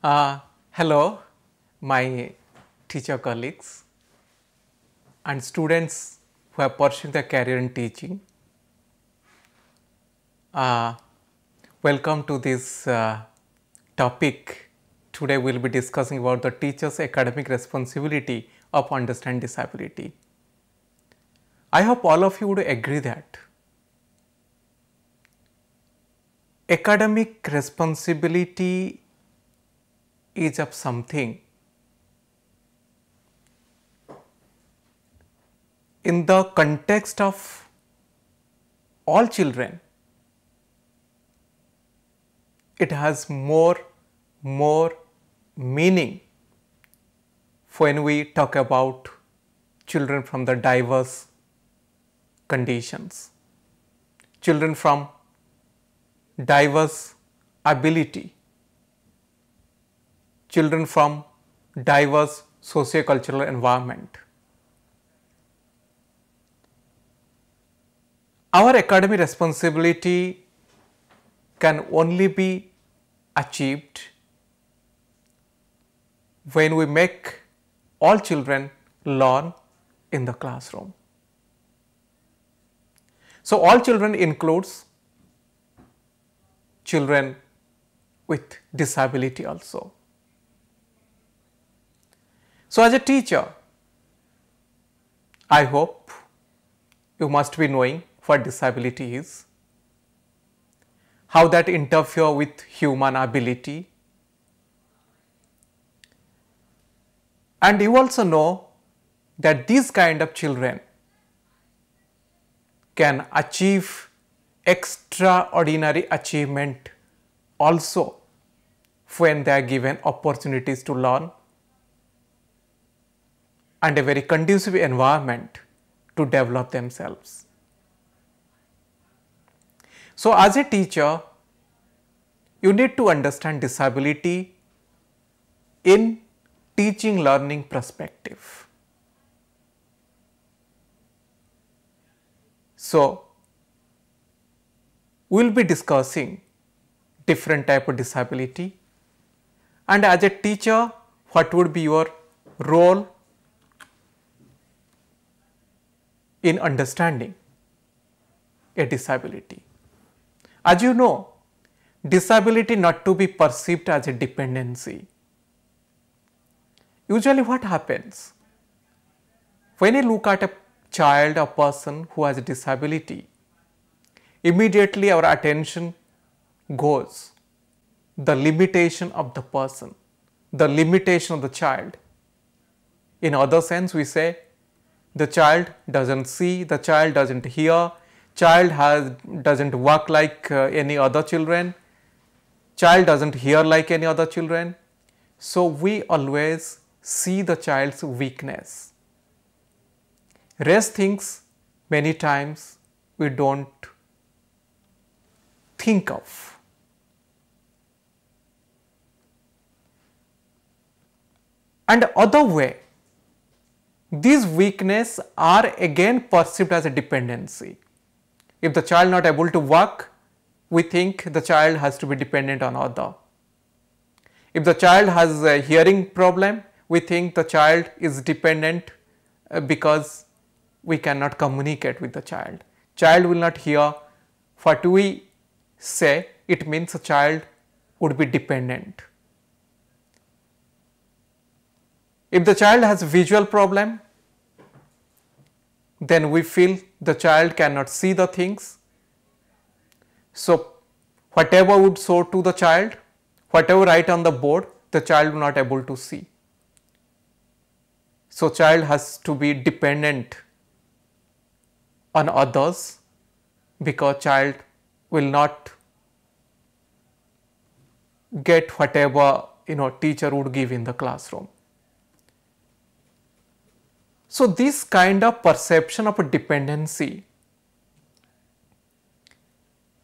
Hello, my teacher colleagues and students who are pursuing their career in teaching. Uh, Welcome to this topic. Today we will be discussing about the teacher's academic responsibility of understand disability. I hope all of you would agree that academic responsibility is of something in the context of all children. It has more meaning when we talk about children from the diverse conditions, children from diverse ability, children from diverse socio-cultural environment. Our academic responsibility can only be achieved when we make all children learn in the classroom. So, all children includes children with disability also. So, as a teacher, I hope you must be knowing what disability is, how that interfere with human ability, and you also know that these kind of children can achieve extraordinary achievement also when they are given opportunities to learn and a very conducive environment to develop themselves. So, as a teacher, you need to understand disability in teaching learning perspective. So, we will be discussing different type of disability, and as a teacher, what would be your role in understanding a disability. As you know, disability not to be perceived as a dependency. Usually what happens? When you look at a child or person who has a disability, immediately our attention goes the limitation of the person, the limitation of the child. In other sense, we say the child doesn't see, the child doesn't hear, child doesn't walk like any other children, child doesn't hear like any other children. So, we always see the child's weakness. Rest things many times we don't think of. And other way, these weaknesses are again perceived as a dependency. If the child not able to walk, we think the child has to be dependent on other. If the child has a hearing problem, we think the child is dependent because we cannot communicate with the child. Child will not hear what we say, it means a child would be dependent. If the child has visual problem, then we feel the child cannot see the things. So, whatever would show to the child, whatever write on the board, the child will not able to see. So, child has to be dependent on others because child will not get whatever teacher would give in the classroom. So, this kind of perception of a dependency,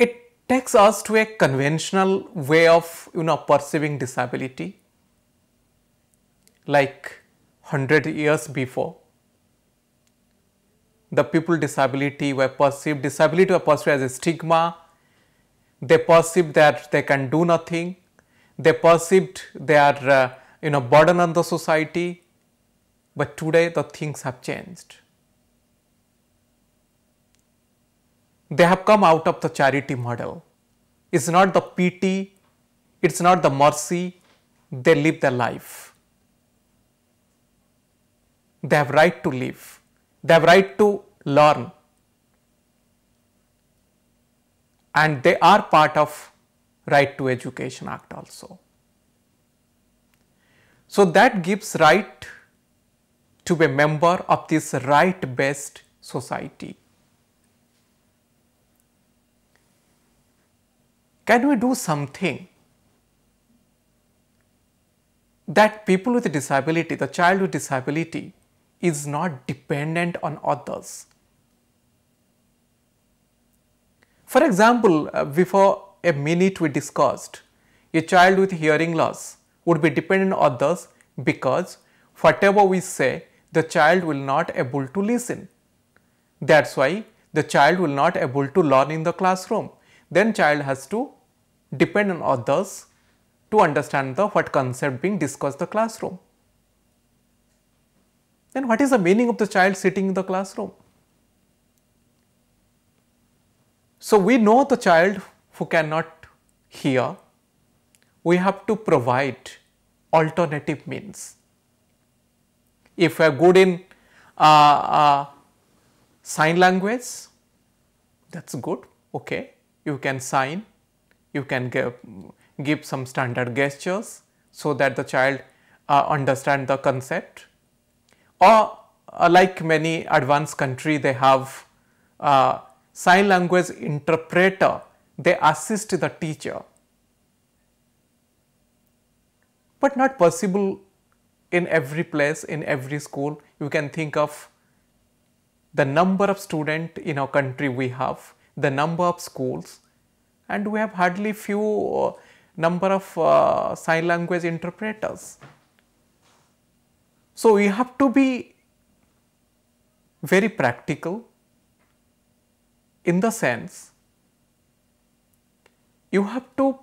it takes us to a conventional way of perceiving disability, like 100 years before. The people disability were perceived as a stigma. They perceive that they can do nothing. They perceived they are burden on the society, but today the things have changed. They have come out of the charity model. It's not the pity, it's not the mercy, they live their life. They have right to live, they have right to learn, and they are part of Right to Education Act also. So that gives right to be a member of this right based society. Can we do something that people with disability, the child with disability, is not dependent on others? For example, before a minute we discussed, a child with hearing loss would be dependent on others because whatever we say, the child will not able to listen. That's why the child will not able to learn in the classroom. Then child has to depend on others to understand the what concept being discussed in the classroom. Then what is the meaning of the child sitting in the classroom? So we know the child who cannot hear, we have to provide alternative means. If we are good in sign language, that's good, okay, you can sign, you can give some standard gestures so that the child understand the concept. Or like many advanced country, they have sign language interpreter, they assist the teacher, but not possible in every place, in every school. You can think of the number of students in our country we have, the number of schools, and we have hardly few number of sign language interpreters. So we have to be very practical, in the sense you have to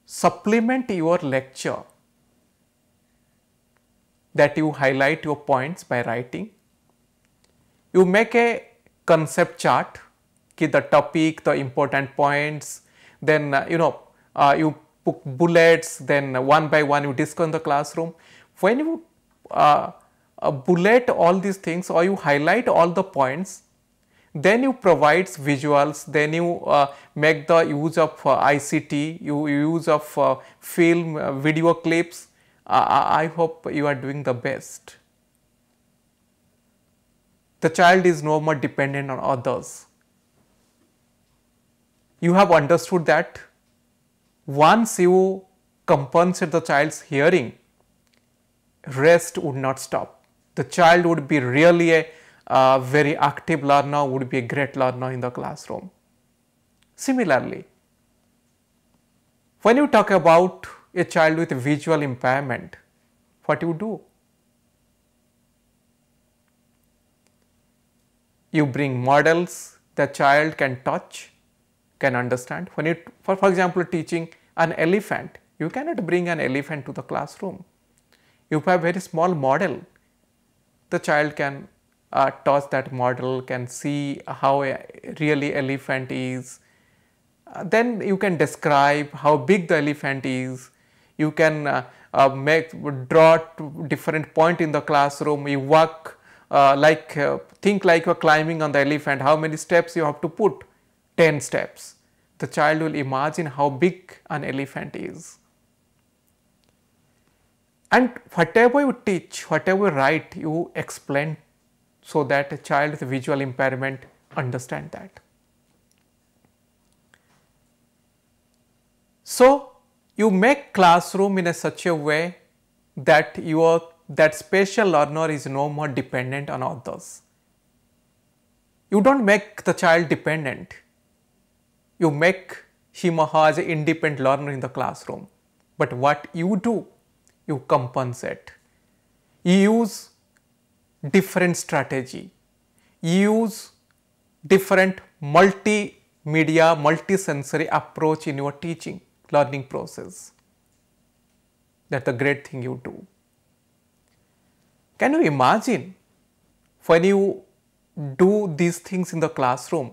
supplement your lecture, that you highlight your points by writing. You make a concept chart, the topic, the important points, then you put bullets, then one by one you discuss in the classroom. When you bullet all these things or you highlight all the points, then you provide visuals, then you make the use of ICT, you use of film, video clips. I hope you are doing the best. The child is no more dependent on others. You have understood that once you compensate the child's hearing, rest would not stop. The child would be really a very active learner, would be a great learner in the classroom. Similarly, when you talk about a child with visual impairment, what you do? You bring models the child can touch, can understand. When you, for example, teaching an elephant, you cannot bring an elephant to the classroom. You have a very small model, the child can touch that model, can see how a really elephant is. Then you can describe how big the elephant is. You can draw different point in the classroom. You work think like you are climbing on the elephant. How many steps you have to put? 10 steps. The child will imagine how big an elephant is. And whatever you teach, whatever you write, you explain so that a child with visual impairment understand that. So you make classroom in such a way that that special learner is no more dependent on others. You don't make the child dependent. You make him or her as an independent learner in the classroom. But what you do, you compensate. You use different strategy. You use different multi media multisensory approach in your teaching learning process. That's the great thing you do. Can you imagine when you do these things in the classroom?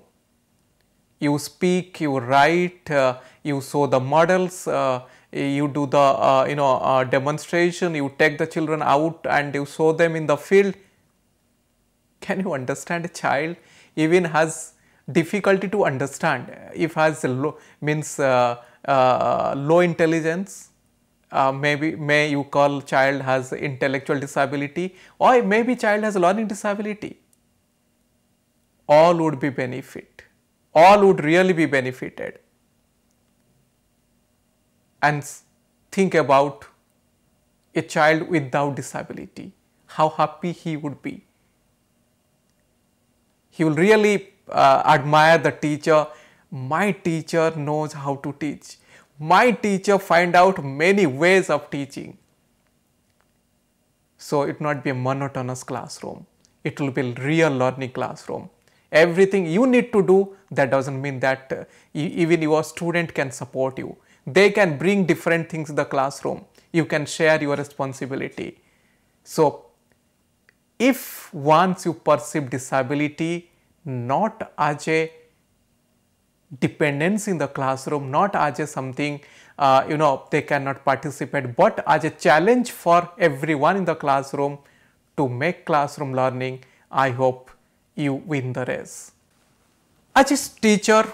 You speak, you write, you show the models, you do the demonstration, you take the children out and you show them in the field. Can you understand a child even has difficulty to understand if has low low intelligence? Maybe you call child has intellectual disability, or maybe child has learning disability. All would be benefit. All would really be benefited. And think about a child without disability, how happy he would be. He will really admire the teacher. My teacher knows how to teach. My teacher find out many ways of teaching. So it will not be a monotonous classroom. It will be a real learning classroom. Everything you need to do, that doesn't mean that even your student can support you. They can bring different things in the classroom. You can share your responsibility. So if once you perceive disability not as a dependence in the classroom, not as a something they cannot participate, but as a challenge for everyone in the classroom to make classroom learning, I hope you win the race. As a teacher,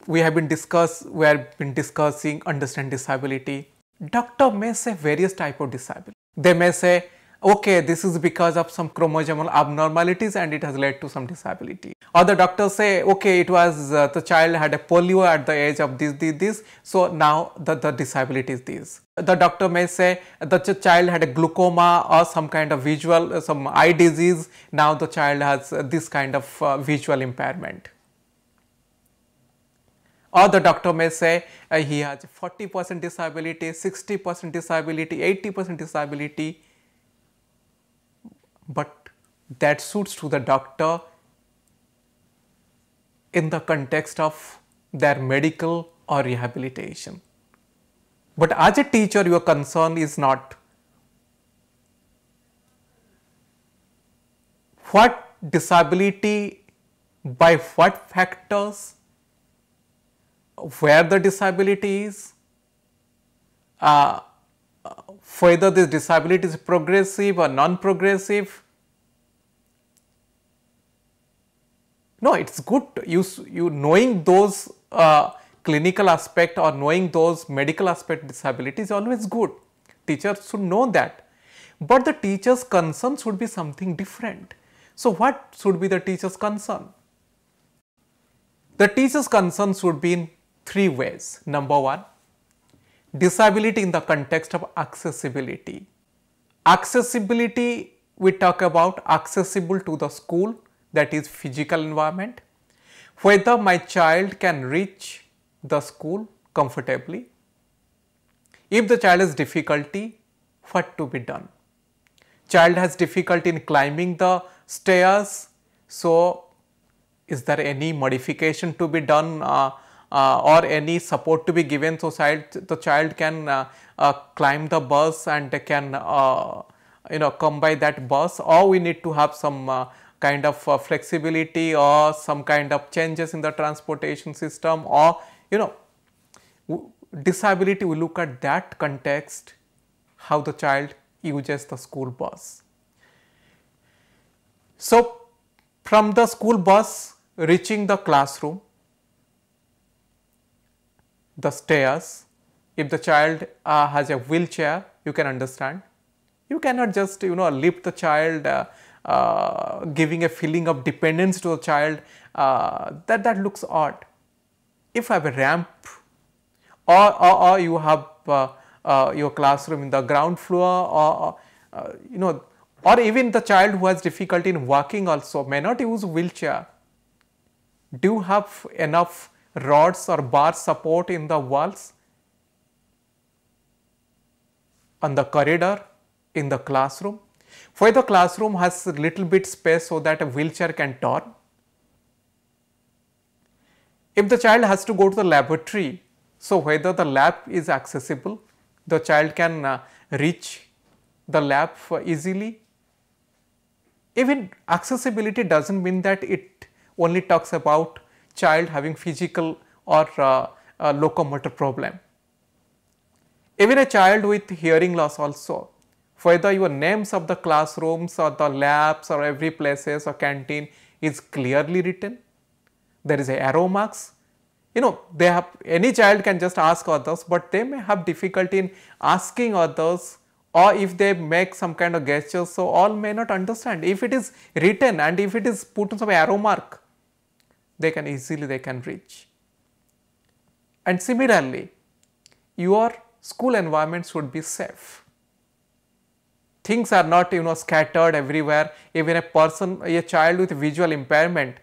we have been discussing understand disability. Doctor may say various type of disability. They may say, okay, this is because of some chromosomal abnormalities and it has led to some disability. Or the doctors say, okay, it was the child had a polio at the age of this, so now the disability is this. The doctor may say the child had a glaucoma or some kind of visual, some eye disease, now the child has this kind of visual impairment. Or the doctor may say he has 40% disability, 60% disability, 80% disability, but that suits to the doctor in the context of their medical or rehabilitation. But as a teacher, your concern is not what disability, by what factors, where the disability is, whether this disability is progressive or non-progressive. No, it's good you knowing those clinical aspect or knowing those medical aspect disability is always good. Teachers should know that, but the teacher's concern should be something different. So what should be the teacher's concern? The teacher's concern should be in three ways. Number one, disability in the context of accessibility. Accessibility, we talk about accessible to the school, that is physical environment, whether my child can reach the school comfortably. If the child has difficulty, what to be done? Child has difficulty in climbing the stairs, so is there any modification to be done or any support to be given so the child can climb the bus and they can come by that bus, or we need to have some kind of flexibility or some kind of changes in the transportation system, or disability, we look at that context, how the child uses the school bus. So from the school bus reaching the classroom, the stairs, if the child has a wheelchair, you can understand. You cannot just lift the child, giving a feeling of dependence to the child, that looks odd. If I have a ramp, or you have your classroom in the ground floor, or even the child who has difficulty in walking also may not use wheelchair. Do you have enough rods or bar support in the walls, on the corridor, in the classroom? Where the classroom has little bit space so that a wheelchair can turn. If the child has to go to the laboratory, so whether the lab is accessible, the child can reach the lab easily. Even accessibility does not mean that it only talks about child having physical or locomotor problem. Even a child with hearing loss also, whether your names of the classrooms or the labs or every places or canteen is clearly written, there is a arrow marks. They have, any child can just ask others, but they may have difficulty in asking others, or if they make some kind of gestures, so all may not understand. If it is written and if it is put some arrow mark, they can reach. And similarly, your school environment should be safe. Things are not scattered everywhere. Even a child with visual impairment,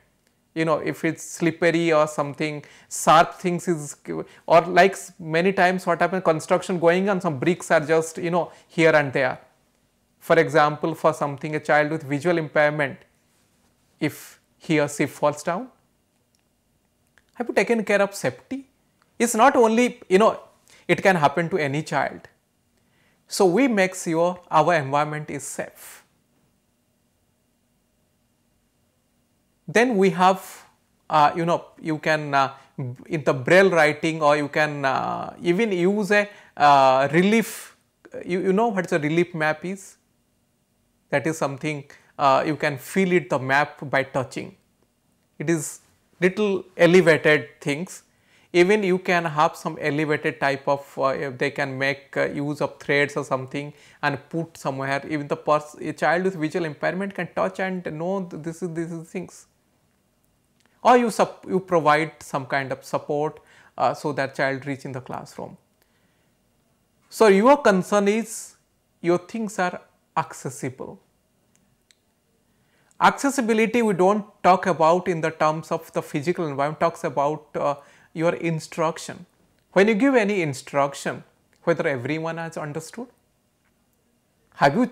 if it's slippery or something, sharp things is, or like many times what happens, construction going on, some bricks are just here and there. For example, for something, a child with visual impairment, if he or she falls down, have you taken care of safety? It's not only, it can happen to any child. So we make sure our environment is safe. Then we have, you can in the braille writing, or you can even use a relief. You know what a relief map is? That is something you can feel it, the map, by touching. It is little elevated things. Even you can have some elevated type of, they can make use of threads or something and put somewhere. Even a child with visual impairment can touch and know this is things. Or you provide some kind of support so that child reach in the classroom. So your concern is your things are accessible. Accessibility we don't talk about in the terms of the physical environment, talks about your instruction. When you give any instruction, whether everyone has understood? Have you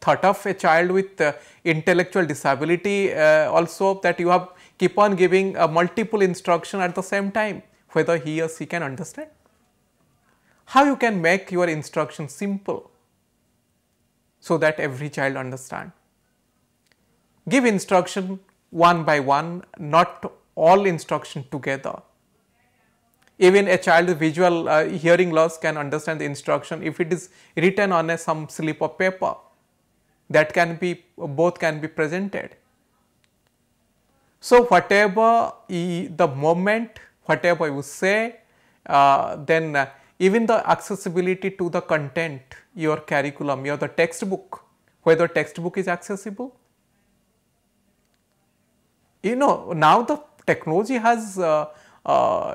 thought of a child with intellectual disability also, that you have keep on giving multiple instruction at the same time, whether he or she can understand? How you can make your instruction simple so that every child understand? Give instruction one by one, not all instruction together. Even a child with visual hearing loss can understand the instruction if it is written on some slip of paper. That can be, both can be presented. So whatever the moment, whatever you say, then even the accessibility to the content, your curriculum, your the textbook, whether textbook is accessible. Now the technology has,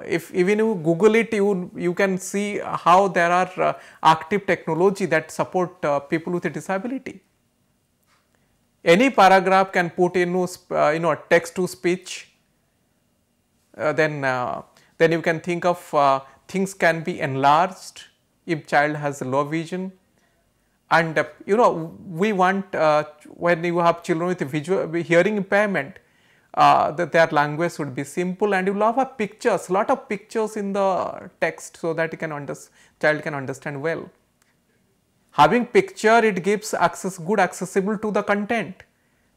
if even you Google it, you can see how there are active technology that support people with a disability. Any paragraph can put in text to speech. Then you can think of things can be enlarged if child has low vision. And we want when you have children with visual hearing impairment, that their language should be simple, and you will have pictures, lot of pictures in the text, so that you can child can understand well. Having picture, it gives good accessible to the content,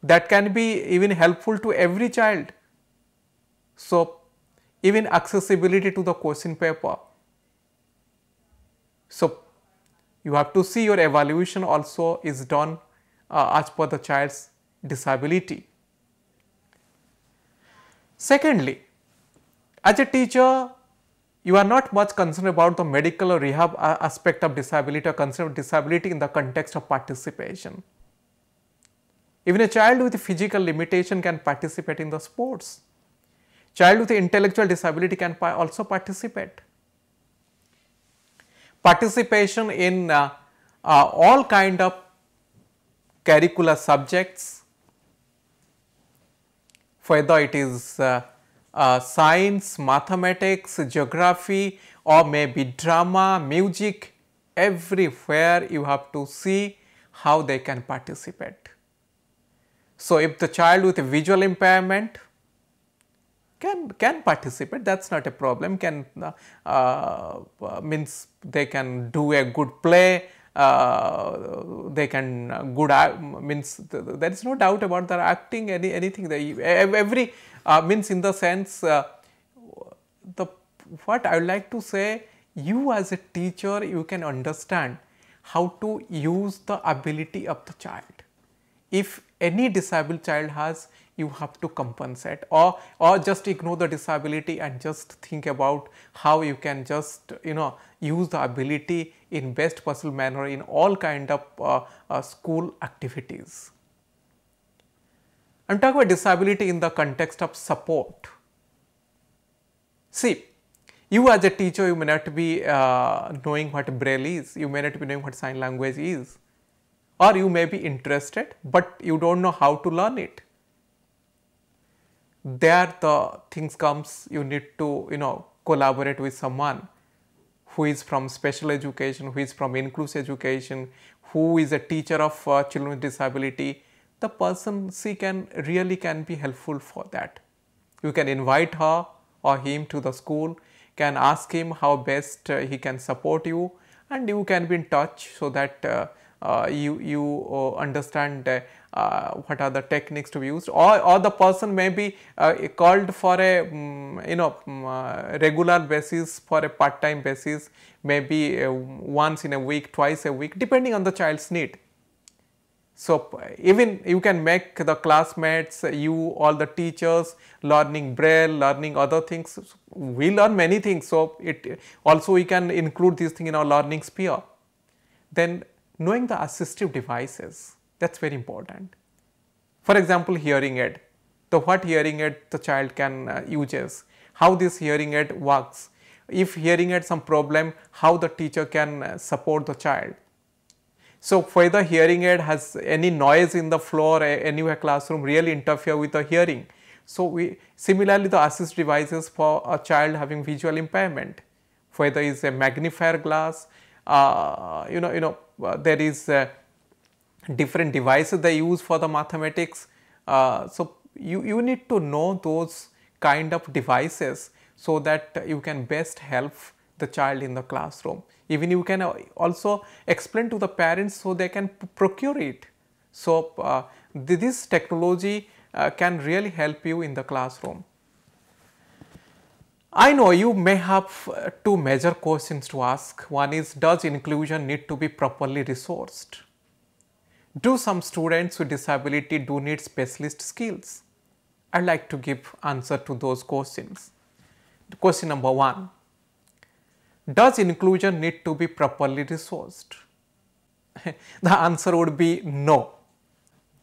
that can be even helpful to every child. So even accessibility to the question paper. So you have to see your evaluation also is done as per the child's disability. Secondly, as a teacher, you are not much concerned about the medical or rehab aspect of disability, or concerned with disability in the context of participation. Even a child with a physical limitation can participate in the sports. Child with intellectual disability can also participate. Participation in all kind of curricular subjects, whether it is science, mathematics, geography, or maybe drama, music, everywhere you have to see how they can participate. So if the child with a visual impairment can participate, that's not a problem, can means they can do a good play, they can means there is no doubt about their acting, anything, every means in the sense the what I would like to say, you as a teacher, you can understand how to use the ability of the child. If any disabled child has, you have to compensate, or just ignore the disability and just think about how you can just use the ability in best possible manner in all kind of school activities. I am talking about disability in the context of support. See, you as a teacher, you may not be knowing what Braille is, you may not be knowing what sign language is, or you may be interested, but you do not know how to learn it. There the things comes, you need to collaborate with someone who is from special education, who is from inclusive education, who is a teacher of children with disability. The person can be helpful for that. You can invite her or him to the school, can ask him how best he can support you, and you can be in touch so that you understand what are the techniques to be used, or the person may be called for a regular basis, for a part time basis, maybe once in a week, twice a week, depending on the child's need. So, even you can make the classmates, all the teachers learning Braille, learning other things. We learn many things, so it also we can include these things in our learning sphere. Then knowing the assistive devices, that's very important. For example, hearing aid. So, what hearing aid the child can uses, how this hearing aid works, if hearing aid some problem, how the teacher can support the child. So, whether hearing aid has any noise in the floor, anywhere classroom really interfere with the hearing. So, similarly the assist devices for a child having visual impairment, whether it is a magnifier glass, there is different devices they use for the mathematics. So, you need to know those kind of devices so that you can best help the child in the classroom. Even you can also explain to the parents so they can procure it. So, this technology can really help you in the classroom. I know you may have two major questions to ask. One is, does inclusion need to be properly resourced? Do some students with disability need specialist skills? I would like to give answer to those questions. Question number 1. Does inclusion need to be properly resourced? The answer would be no.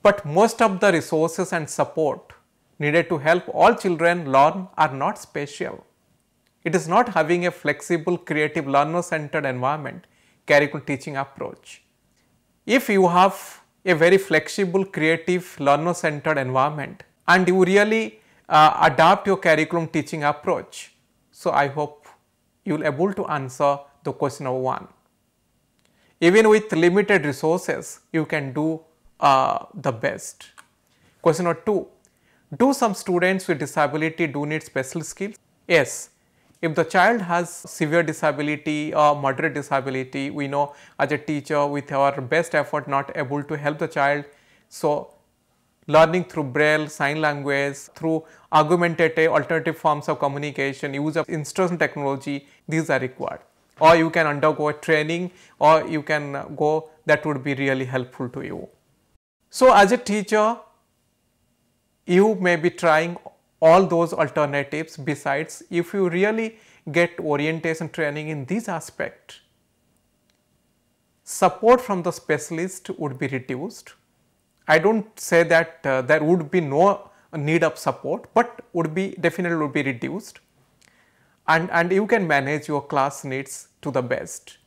But most of the resources and support needed to help all children learn are not special. It is not having a flexible, creative, learner-centered environment, curriculum teaching approach. If you have a very flexible, creative, learner-centered environment and you really adapt your curriculum teaching approach, so I hope you will able to answer the question number 1. Even with limited resources, you can do the best. Question number 2. Do some students with disability need special skills? Yes. If the child has severe disability or moderate disability, we know as a teacher with our best effort not able to help the child. So, learning through Braille, sign language, through augmentative alternative forms of communication, use of instruction technology, these are required. Or you can undergo a training, or you can go, that would be really helpful to you. So, as a teacher, you may be trying all those alternatives. Besides, if you really get orientation training in this aspect, support from the specialist would be reduced. I do not say that there would be no need of support, but definitely would be reduced, and you can manage your class needs to the best.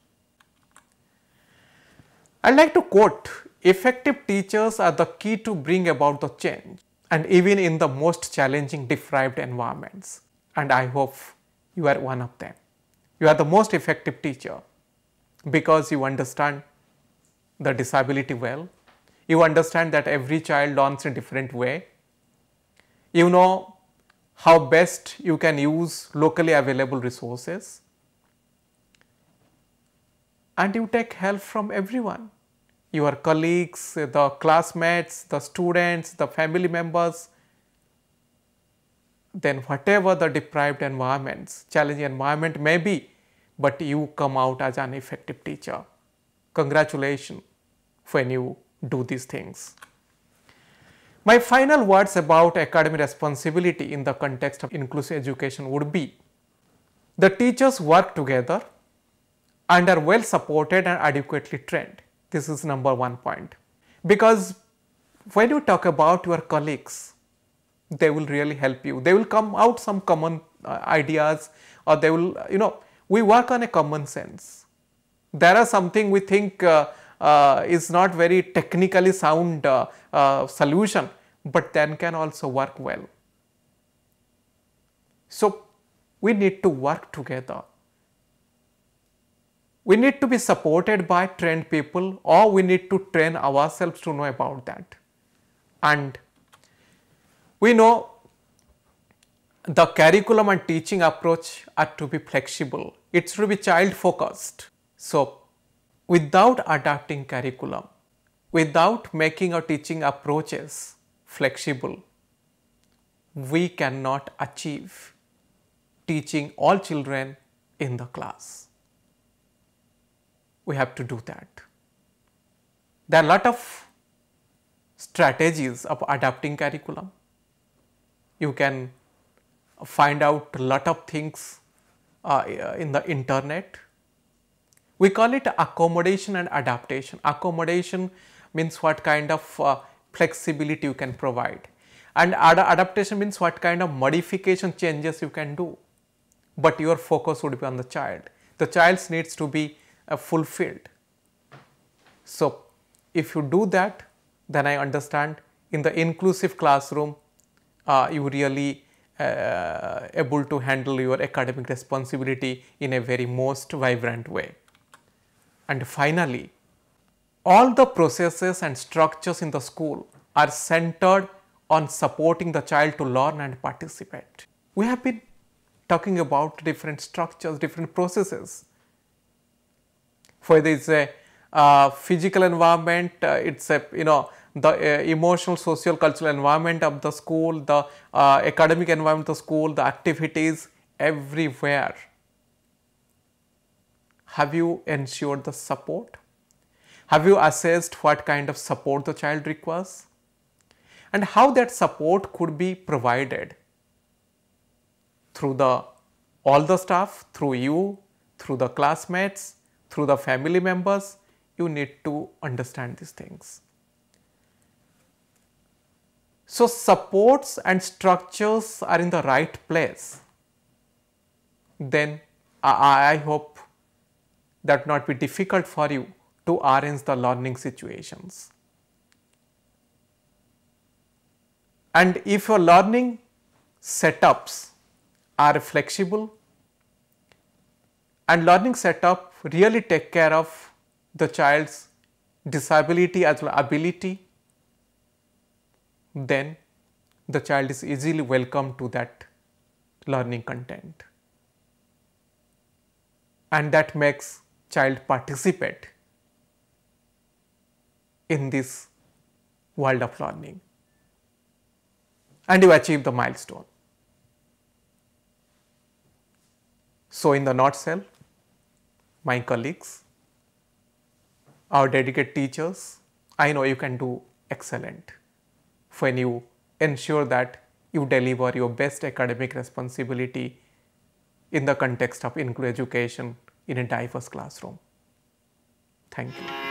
I would like to quote, effective teachers are the key to bring about the change, and even in the most challenging deprived environments, and I hope you are one of them. You are the most effective teacher because you understand the disability well. You understand that every child learns in a different way. You know how best you can use locally available resources, and you take help from everyone, your colleagues, the classmates, the students, the family members. Then whatever the deprived environments, challenging environment may be, but you come out as an effective teacher. Congratulations when you do these things. My final words about academic responsibility in the context of inclusive education would be: the teachers work together and are well supported and adequately trained. This is number one point. Because when you talk about your colleagues, they will really help you. They will come out some common ideas, or they will, we work on a common sense. There are something we think is not very technically sound solution, but then can also work well. So we need to work together. We need to be supported by trained people, or we need to train ourselves to know about that. And we know the curriculum and teaching approach are to be flexible. It should be child focused. So without adapting curriculum, without making our teaching approaches flexible, we cannot achieve teaching all children in the class. We have to do that. There are a lot of strategies of adapting curriculum. You can find out a lot of things in the internet. We call it accommodation and adaptation. Accommodation means what kind of flexibility you can provide, and adaptation means what kind of modification changes you can do, but your focus would be on the child. The child's needs to be fulfilled. So if you do that, then I understand in the inclusive classroom you really able to handle your academic responsibility in a very most vibrant way. And finally, all the processes and structures in the school are centered on supporting the child to learn and participate. We have been talking about different structures, different processes. Whether it's a physical environment, it's a the emotional, social, cultural environment of the school, the academic environment of the school, the activities, everywhere. Have you ensured the support? Have you assessed what kind of support the child requires? And how that support could be provided? Through all the staff, through you, through the classmates, through the family members. You need to understand these things. So supports and structures are in the right place. Then I hope that not be difficult for you to arrange the learning situations. And if your learning setups are flexible and learning setup really take care of the child's disability as well as ability, then the child is easily welcome to that learning content, and that makes child participate in this world of learning, and you achieve the milestone. So in the nutshell, my colleagues, our dedicated teachers, I know you can do excellent when you ensure that you deliver your best academic responsibility in the context of inclusive education in a diverse classroom. Thank you.